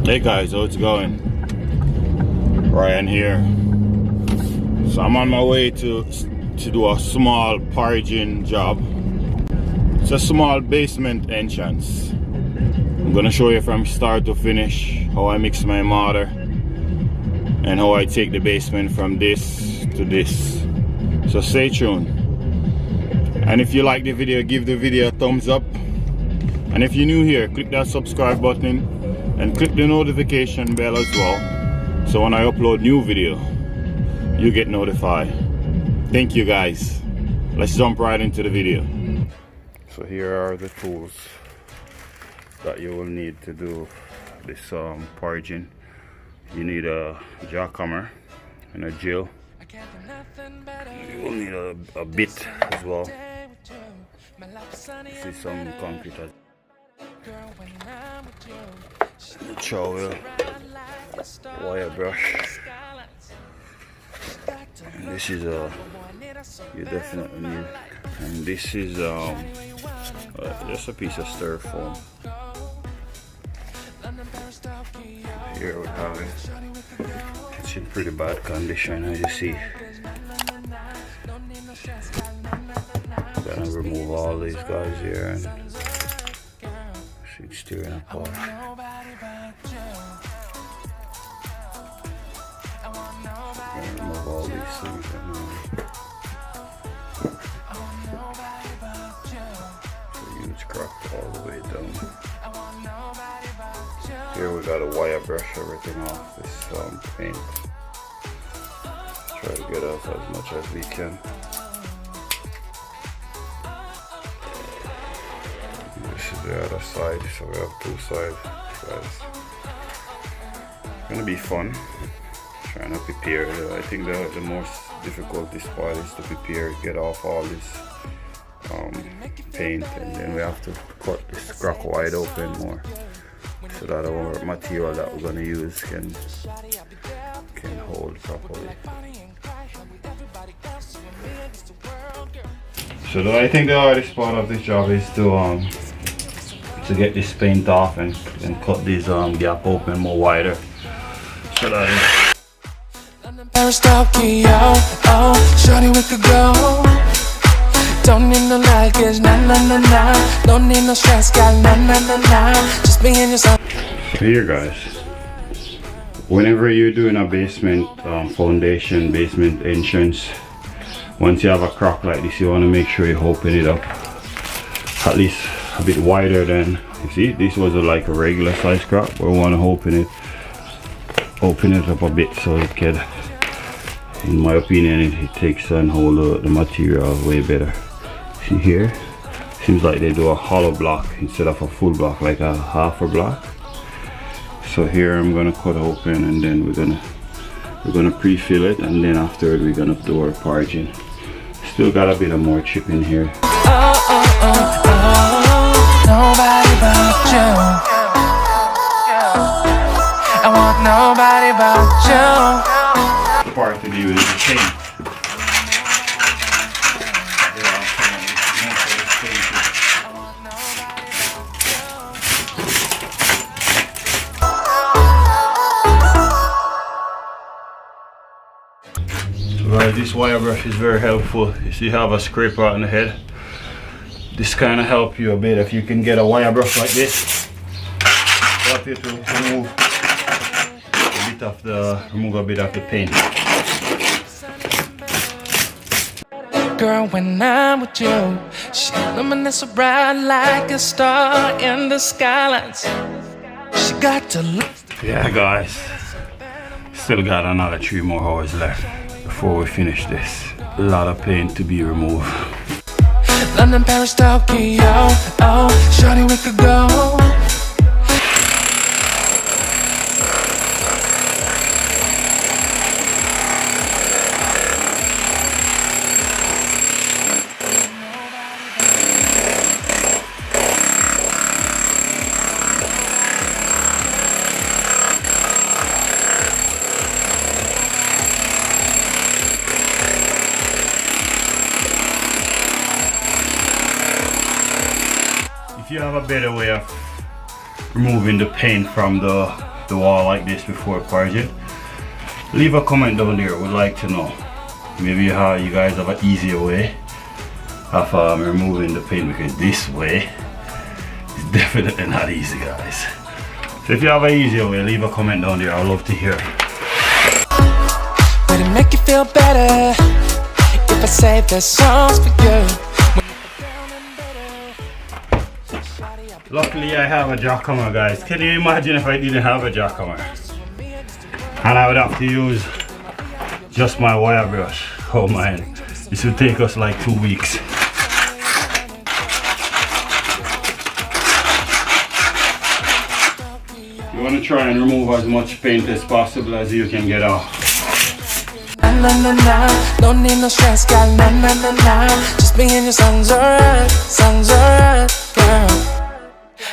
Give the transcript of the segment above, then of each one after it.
Hey guys, how's it going? Ryan here. So I'm on my way to do a small parging job. It's a small basement entrance. I'm gonna show you from start to finish how I mix my mortar and how I take the basement from this to this. So stay tuned. And if you like the video, give the video a thumbs up. And if you're new here, click that subscribe button and click the notification bell as well, so when I upload new video you get notified. Thank you guys. Let's jump right into the video. So here are the tools that you will need to do this parging. You need a jackhammer and a drill. You will need a bit as well. This is some concrete, trowel, wire brush, and this is you definitely need, and this is just a piece of Styrofoam. Here we have it. It's in pretty bad condition, as you see. Gonna remove all these guys here and see it's tearing apart. Remove all these things right now. It's a huge crack all the way down. Here we got a wire brush everything off this paint. Try to get off as much as we can. This is the other side, so we have two sides. It's gonna be fun. Trying to prepare. I think the most difficult part is to prepare, get off all this paint, and then we have to cut this crack wide open more, so that our material that we're gonna use can hold properly. So I think the hardest part of this job is to get this paint off and cut this gap open more wider, so that Paris, Tokyo, oh, shorty, we could go. Don't need no luggage, nah, nah, nah, nah. Don't need no stress, got nah, nah, nah, nah. Just being yourself. So here guys, whenever you're doing a basement foundation, basement entrance, once you have a crack like this, you want to make sure you open it up at least a bit wider than, you see, this was like a regular size crack, but we want to open it up a bit so it can, in my opinion, it takes and hold the material way better. See here, seems like they do a hollow block instead of a full block, like a half a block. So here I'm gonna cut open, and then we're gonna pre-fill it, and then after we're gonna do our parging. Still got a bit of more chip in here. Nobody but you. I want nobody but you. The part to do is the paint. So guys, this wire brush is very helpful. If you have a scraper on the head, this kind of help you a bit. If you can get a wire brush like this, help you to remove a bit of the paint. Girl, when I'm with you, she luminous so bright like a star in the skylines. She got to look. Yeah guys, still got another 3 more hours left before we finish this. A lot of paint to be removed. London, Paris, Tokyo, oh, shorty, we could go. If you have a better way of removing the paint from the the wall like this before parging? Leave a comment down there. Would like to know. Maybe you guys have an easier way of removing the paint, because this way is definitely not easy, guys. So if you have an easier way, leave a comment down there. I'd love to hear. Would it make you feel better if I say the songs for you? Luckily I have a jackhammer, guys. Can you imagine if I didn't have a jackhammer? And I would have to use just my wire brush. Oh man, this would take us like 2 weeks. You want to try and remove as much paint as possible as you can get off. Na na na, don't need no stress, got na na na na. Just being your songs alright, girl.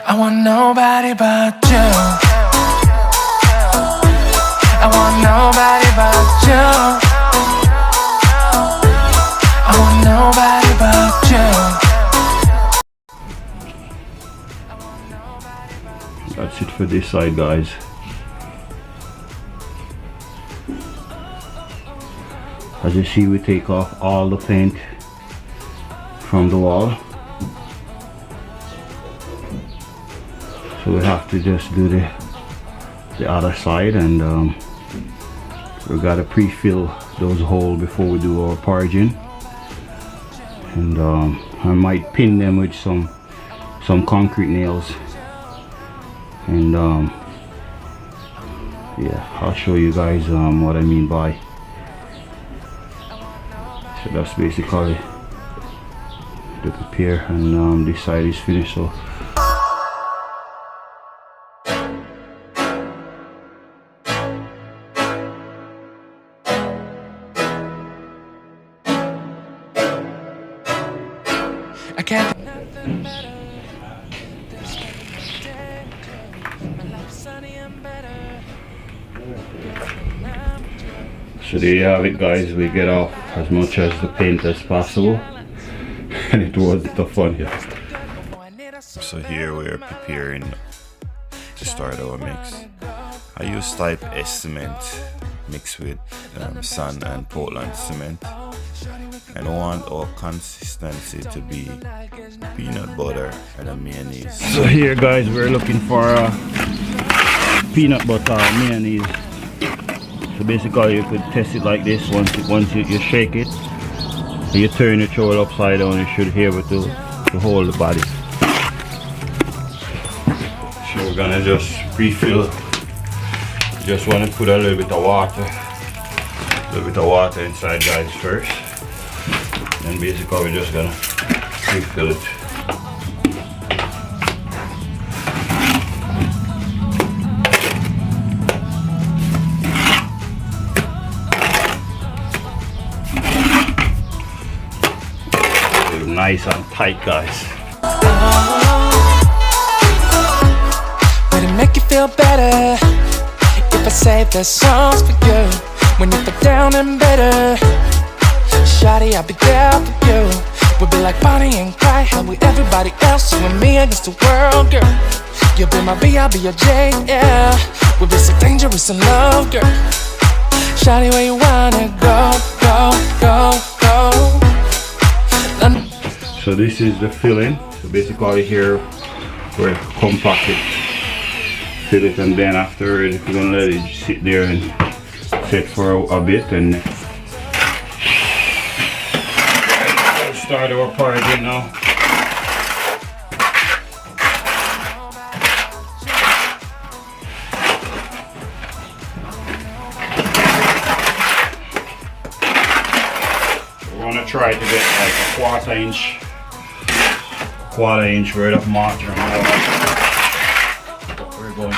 I want nobody but you. I want nobody but you. I want nobody but you. That's it for this side, guys. As you see, we take off all the paint from the wall. So we have to just do the other side, and we gotta pre-fill those holes before we do our parging. And I might pin them with some concrete nails. And yeah, I'll show you guys what I mean by. So that's basically the prepare, and this side is finished. So I can't. So there you have it, guys. We get off as much as the paint as possible, and it wasn't the funniest. So here we are preparing to start our mix. I use type S cement mixed with sand and Portland cement, and I want our consistency to be peanut butter and a mayonnaise. So here, guys, we're looking for peanut butter mayonnaise. So basically you could test it like this. Once you shake it, you turn the trowel upside down, you should be able to hold the body. So we're gonna just refill. Just want to put a little bit of water inside, guys, first. And basically we're just gonna refill it. Nice and tight, guys. Would it make you feel better if I say the songs for you? When you feel down and bitter, shawty, I'll be there for you. We'll be like Bonnie and Clyde, how we everybody else, you and me against the world, girl. You'll be my B, I'll be your J, yeah. We'll be so dangerous in love, girl. Shawty, where you wanna go, go, go, go. So this is the filling. So basically here we're compact it, fill it, and then after we're gonna let it sit there and sit for a bit, and start our parging now. We're gonna try to get like a quarter inch worth of mortar and all. We're going for.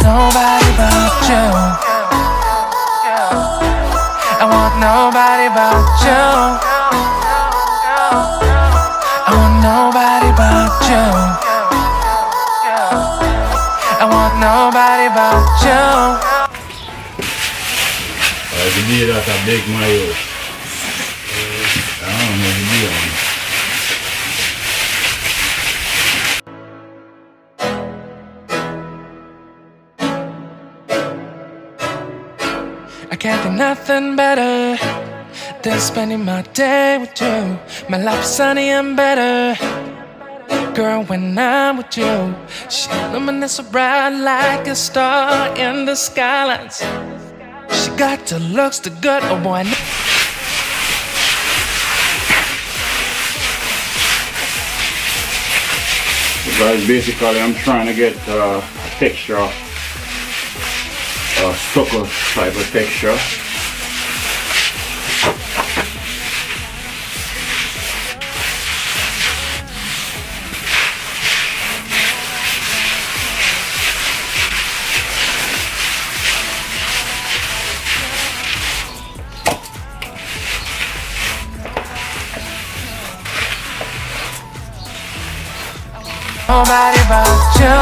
Nobody but you. I want nobody but you. I want nobody but you. nobody but you. The day that I bake my house, I don't know the day on it. I can't think nothing better than spending my day with you. My life is sunny and better, girl, when I'm with you. She illuminates so bright like a star in the skylines. She got the looks, the good, oh boy. Guys, basically I'm trying to get a texture, a stucco type of texture. Nobody but you.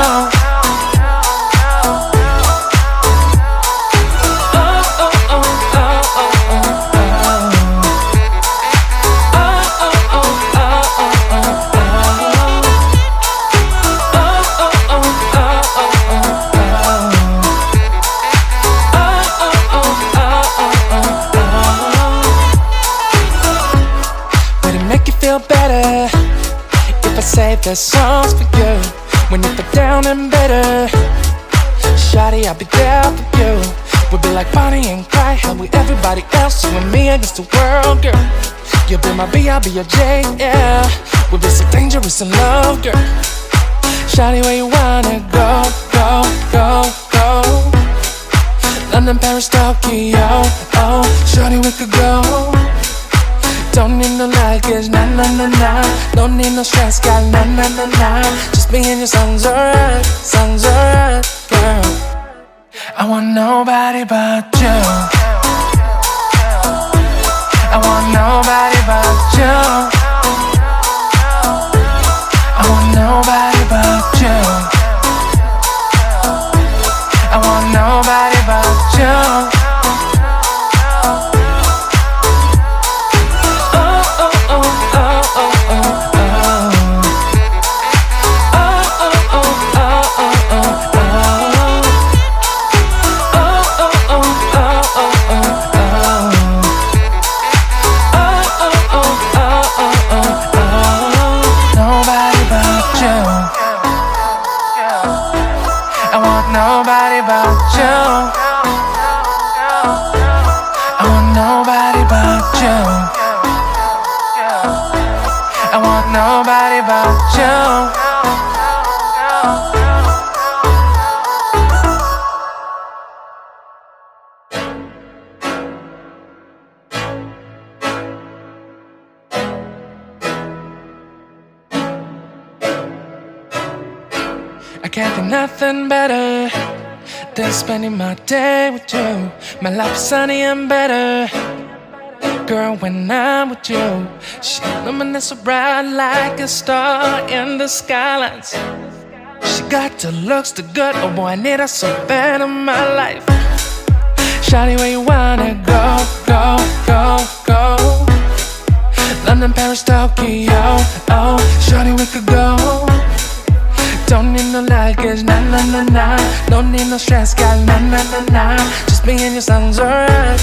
Would it make you feel better if I save the songs for you? When you feel down and bitter, shawty, I'll be there for you. We'll be like Bonnie and Clyde, how we everybody else, you and me against the world, girl. You'll be my B, I'll be your J, yeah. We'll be so dangerous in love, girl. Shawty, where you wanna go, go, go, go? London, Paris, Tokyo, oh, shawty, we could go. Don't need no luggage, nah, nah, nah, nah. Don't need no stress, got nah, nah, nah, nah. Just me and your songs alright, girl. I want nobody but you. I want nobody but you. I want nobody but you. I want nobody but you. Nobody but you. I want nobody but you. I want nobody but you. I can't think nothing better than spending my day with you. My life is sunny and better, girl, when I'm with you. She illuminates so bright like a star in the skylines. She got the looks, the good, oh boy, I need her so bad in my life. Shawty, where you wanna go, go, go, go? London, Paris, Tokyo, oh, shawty, we could go. Don't need no luggage, nah, nah, nah, nah. Don't need no stress, got nah, nah, nah, nah. Just me and your songs alright,